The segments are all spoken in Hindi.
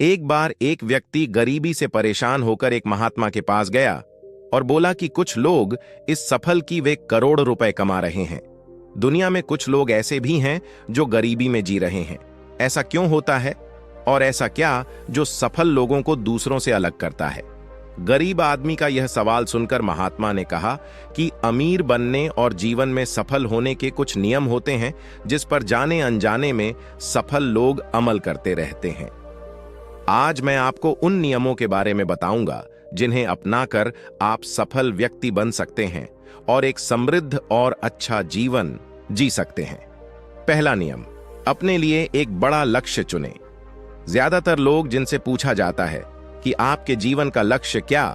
एक बार एक व्यक्ति गरीबी से परेशान होकर एक महात्मा के पास गया और बोला कि कुछ लोग इस सफल की वे करोड़ रुपए कमा रहे हैं। दुनिया में कुछ लोग ऐसे भी हैं जो गरीबी में जी रहे हैं। ऐसा क्यों होता है और ऐसा क्या जो सफल लोगों को दूसरों से अलग करता है? गरीब आदमी का यह सवाल सुनकर महात्मा ने कहा कि अमीर बनने और जीवन में सफल होने के कुछ नियम होते हैं जिस पर जाने अनजाने में सफल लोग अमल करते रहते हैं। आज मैं आपको उन नियमों के बारे में बताऊंगा जिन्हें अपनाकर आप सफल व्यक्ति बन सकते हैं और एक समृद्ध और अच्छा जीवन जी सकते हैं। पहला नियम, अपने लिए एक बड़ा लक्ष्य चुनें। ज्यादातर लोग जिनसे पूछा जाता है कि आपके जीवन का लक्ष्य क्या,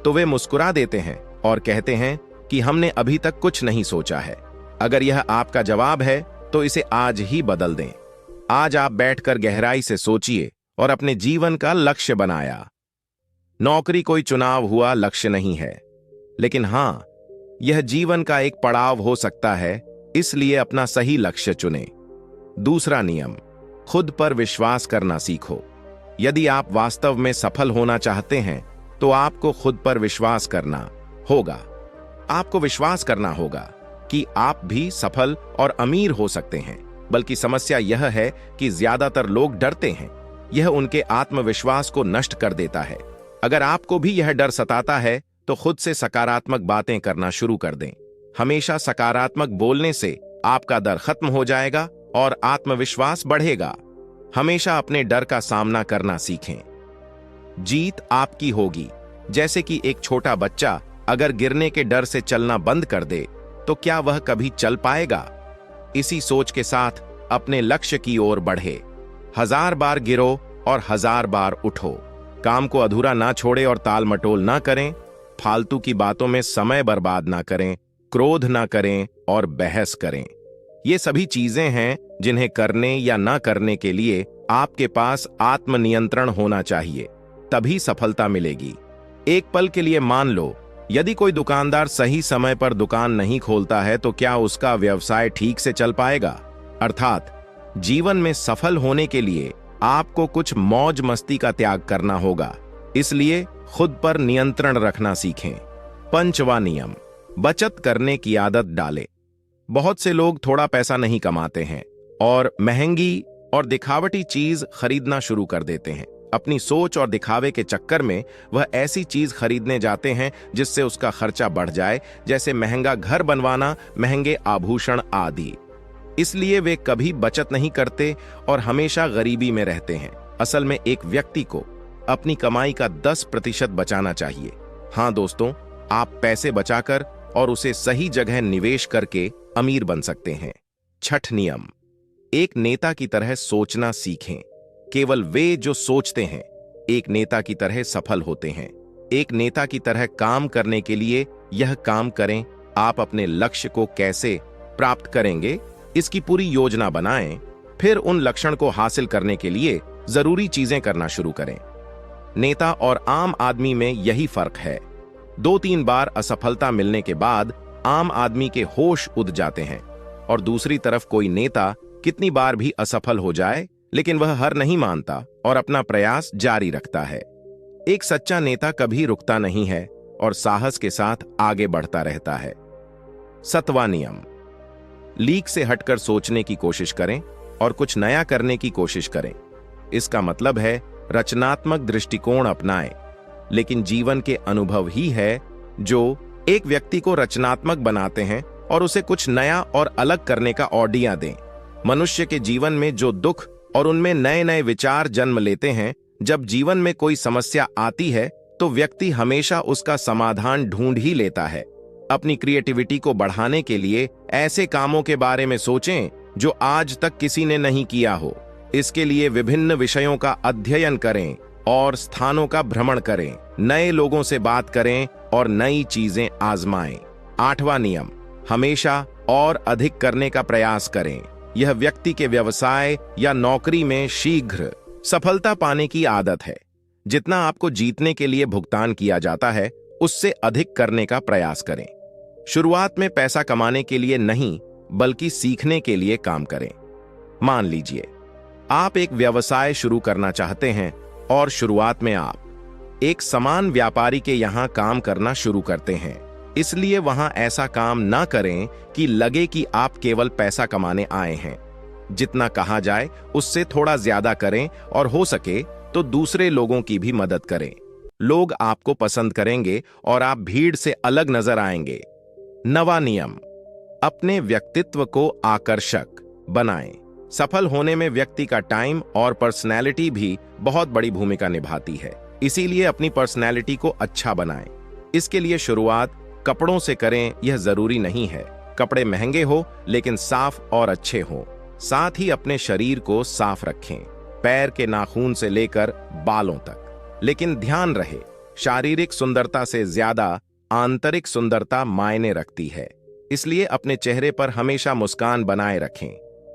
तो वे मुस्कुरा देते हैं और कहते हैं कि हमने अभी तक कुछ नहीं सोचा है। अगर यह आपका जवाब है तो इसे आज ही बदल दें। आज आप बैठकर गहराई से सोचिए और अपने जीवन का लक्ष्य बनाया। नौकरी कोई चुनाव हुआ लक्ष्य नहीं है, लेकिन हां, यह जीवन का एक पड़ाव हो सकता है, इसलिए अपना सही लक्ष्य चुनें। दूसरा नियम, खुद पर विश्वास करना सीखो। यदि आप वास्तव में सफल होना चाहते हैं तो आपको खुद पर विश्वास करना होगा। आपको विश्वास करना होगा कि आप भी सफल और अमीर हो सकते हैं। बल्कि समस्या यह है कि ज्यादातर लोग डरते हैं। यह उनके आत्मविश्वास को नष्ट कर देता है। अगर आपको भी यह डर सताता है तो खुद से सकारात्मक बातें करना शुरू कर दें। हमेशा सकारात्मक बोलने से आपका डर खत्म हो जाएगा और आत्मविश्वास बढ़ेगा। हमेशा अपने डर का सामना करना सीखें। जीत आपकी होगी। जैसे कि एक छोटा बच्चा अगर गिरने के डर से चलना बंद कर दे तो क्या वह कभी चल पाएगा? इसी सोच के साथ अपने लक्ष्य की ओर बढ़े। 1000 बार गिरो और 1000 बार उठो। काम को अधूरा ना छोड़े और टाल मटोल ना करें। फालतू की बातों में समय बर्बाद ना करें, क्रोध ना करें और बहस करें। ये सभी चीजें हैं जिन्हें करने या ना करने के लिए आपके पास आत्मनियंत्रण होना चाहिए, तभी सफलता मिलेगी। एक पल के लिए मान लो, यदि कोई दुकानदार सही समय पर दुकान नहीं खोलता है तो क्या उसका व्यवसाय ठीक से चल पाएगा? अर्थात जीवन में सफल होने के लिए आपको कुछ मौज मस्ती का त्याग करना होगा। इसलिए खुद पर नियंत्रण रखना सीखें। पंचवां नियम, बचत करने की आदत डालें। बहुत से लोग थोड़ा पैसा नहीं कमाते हैं और महंगी और दिखावटी चीज खरीदना शुरू कर देते हैं। अपनी सोच और दिखावे के चक्कर में वह ऐसी चीज खरीदने जाते हैं जिससे उसका खर्चा बढ़ जाए, जैसे महंगा घर बनवाना, महंगे आभूषण आदि। इसलिए वे कभी बचत नहीं करते और हमेशा गरीबी में रहते हैं। असल में एक व्यक्ति को अपनी कमाई का 10% बचाना चाहिए। हाँ दोस्तों, आप पैसे बचाकर और उसे सही जगह निवेश करके अमीर बन सकते हैं। छठ नियम, एक नेता की तरह सोचना सीखें। केवल वे जो सोचते हैं एक नेता की तरह सफल होते हैं। एक नेता की तरह काम करने के लिए यह काम करें। आप अपने लक्ष्य को कैसे प्राप्त करेंगे, इसकी पूरी योजना बनाएं। फिर उन लक्ष्य को हासिल करने के लिए जरूरी चीजें करना शुरू करें। नेता और आम आदमी में यही फर्क है। 2-3 बार असफलता मिलने के बाद आम आदमी के होश उड़ जाते हैं और दूसरी तरफ कोई नेता कितनी बार भी असफल हो जाए लेकिन वह हार नहीं मानता और अपना प्रयास जारी रखता है। एक सच्चा नेता कभी रुकता नहीं है और साहस के साथ आगे बढ़ता रहता है। 7वां नियम, लीक से हटकर सोचने की कोशिश करें और कुछ नया करने की कोशिश करें। इसका मतलब है रचनात्मक दृष्टिकोण अपनाएं। लेकिन जीवन के अनुभव ही है जो एक व्यक्ति को रचनात्मक बनाते हैं और उसे कुछ नया और अलग करने का आइडिया दें। मनुष्य के जीवन में जो दुख और उनमें नए नए विचार जन्म लेते हैं, जब जीवन में कोई समस्या आती है तो व्यक्ति हमेशा उसका समाधान ढूंढ ही लेता है। अपनी क्रिएटिविटी को बढ़ाने के लिए ऐसे कामों के बारे में सोचें जो आज तक किसी ने नहीं किया हो। इसके लिए विभिन्न विषयों का अध्ययन करें और स्थानों का भ्रमण करें, नए लोगों से बात करें और नई चीजें आजमाएं। 8वां नियम, हमेशा और अधिक करने का प्रयास करें। यह व्यक्ति के व्यवसाय या नौकरी में शीघ्र सफलता पाने की आदत है। जितना आपको जीतने के लिए भुगतान किया जाता है उससे अधिक करने का प्रयास करें। शुरुआत में पैसा कमाने के लिए नहीं बल्कि सीखने के लिए काम करें। मान लीजिए आप एक व्यवसाय शुरू करना चाहते हैं और शुरुआत में आप एक समान व्यापारी के यहाँ काम करना शुरू करते हैं, इसलिए वहां ऐसा काम ना करें कि लगे कि आप केवल पैसा कमाने आए हैं। जितना कहा जाए उससे थोड़ा ज्यादा करें और हो सके तो दूसरे लोगों की भी मदद करें। लोग आपको पसंद करेंगे और आप भीड़ से अलग नजर आएंगे। नवा नियम, अपने व्यक्तित्व को आकर्षक बनाएं। सफल होने में व्यक्ति का टाइम और पर्सनैलिटी भी बहुत बड़ी भूमिका निभाती है, इसीलिए अपनी पर्सनैलिटी को अच्छा बनाएं। इसके लिए शुरुआत कपड़ों से करें, यह जरूरी नहीं है कपड़े महंगे हो, लेकिन साफ और अच्छे हों। साथ ही अपने शरीर को साफ रखें, पैर के नाखून से लेकर बालों तक। लेकिन ध्यान रहे, शारीरिक सुंदरता से ज्यादा आंतरिक सुंदरता मायने रखती है, इसलिए अपने चेहरे पर हमेशा मुस्कान बनाए रखें।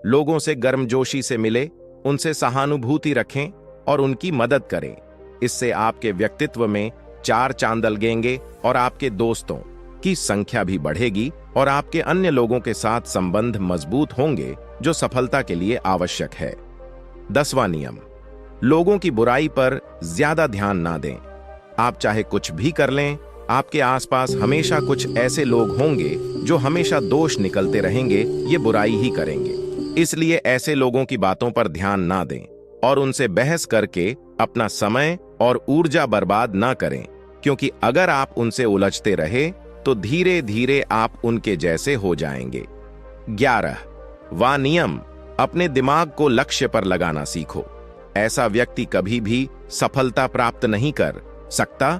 लोगों से गर्मजोशी से मिले, उनसे सहानुभूति रखें और उनकी मदद करें। इससे आपके व्यक्तित्व में चार चांद लगेंगे और आपके दोस्तों की संख्या भी बढ़ेगी और आपके अन्य लोगों के साथ संबंध मजबूत होंगे, जो सफलता के लिए आवश्यक है। 10वां नियम, लोगों की बुराई पर ज्यादा ध्यान ना दें। आप चाहे कुछ भी कर लें, आपके आसपास हमेशा कुछ ऐसे लोग होंगे जो हमेशा दोष निकलते रहेंगे, ये बुराई ही करेंगे। इसलिए ऐसे लोगों की बातों पर ध्यान ना दें और उनसे बहस करके अपना समय और ऊर्जा बर्बाद ना करें, क्योंकि अगर आप उनसे उलझते रहे तो धीरे धीरे आप उनके जैसे हो जाएंगे। 11वां नियम, अपने दिमाग को लक्ष्य पर लगाना सीखो। ऐसा व्यक्ति कभी भी सफलता प्राप्त नहीं कर सकता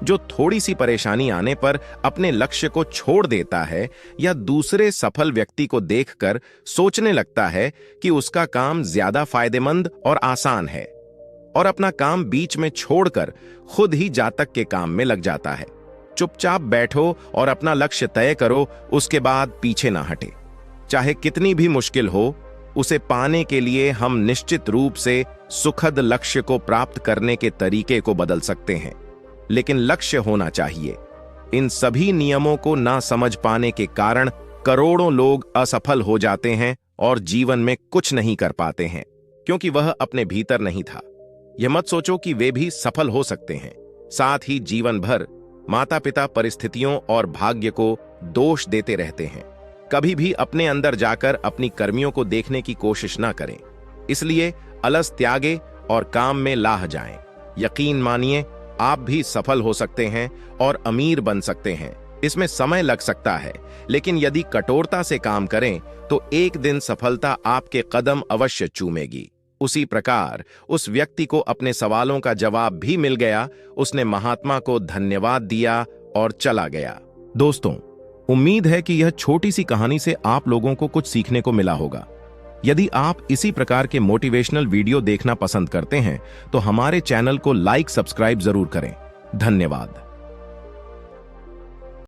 जो थोड़ी सी परेशानी आने पर अपने लक्ष्य को छोड़ देता है या दूसरे सफल व्यक्ति को देखकर सोचने लगता है कि उसका काम ज्यादा फायदेमंद और आसान है और अपना काम बीच में छोड़कर खुद ही जातक के काम में लग जाता है। चुपचाप बैठो और अपना लक्ष्य तय करो, उसके बाद पीछे ना हटे। चाहे कितनी भी मुश्किल हो, उसे पाने के लिए हम निश्चित रूप से सुखद लक्ष्य को प्राप्त करने के तरीके को बदल सकते हैं, लेकिन लक्ष्य होना चाहिए। इन सभी नियमों को ना समझ पाने के कारण करोड़ों लोग असफल हो जाते हैं और जीवन में कुछ नहीं कर पाते हैं, क्योंकि वह अपने भीतर नहीं था। यह मत सोचो कि वे भी सफल हो सकते हैं। साथ ही जीवन भर माता पिता परिस्थितियों और भाग्य को दोष देते रहते हैं। कभी भी अपने अंदर जाकर अपनी कर्मियों को देखने की कोशिश ना करें। इसलिए अलस त्यागे और काम में लाह जाएं। यकीन मानिए, आप भी सफल हो सकते हैं और अमीर बन सकते हैं। इसमें समय लग सकता है, लेकिन यदि कठोरता से काम करें तो एक दिन सफलता आपके कदम अवश्य चूमेगी। उसी प्रकार उस व्यक्ति को अपने सवालों का जवाब भी मिल गया। उसने महात्मा को धन्यवाद दिया और चला गया। दोस्तों, उम्मीद है कि यह छोटी सी कहानी से आप लोगों को कुछ सीखने को मिला होगा। यदि आप इसी प्रकार के मोटिवेशनल वीडियो देखना पसंद करते हैं तो हमारे चैनल को लाइक, सब्सक्राइब जरूर करें। धन्यवाद।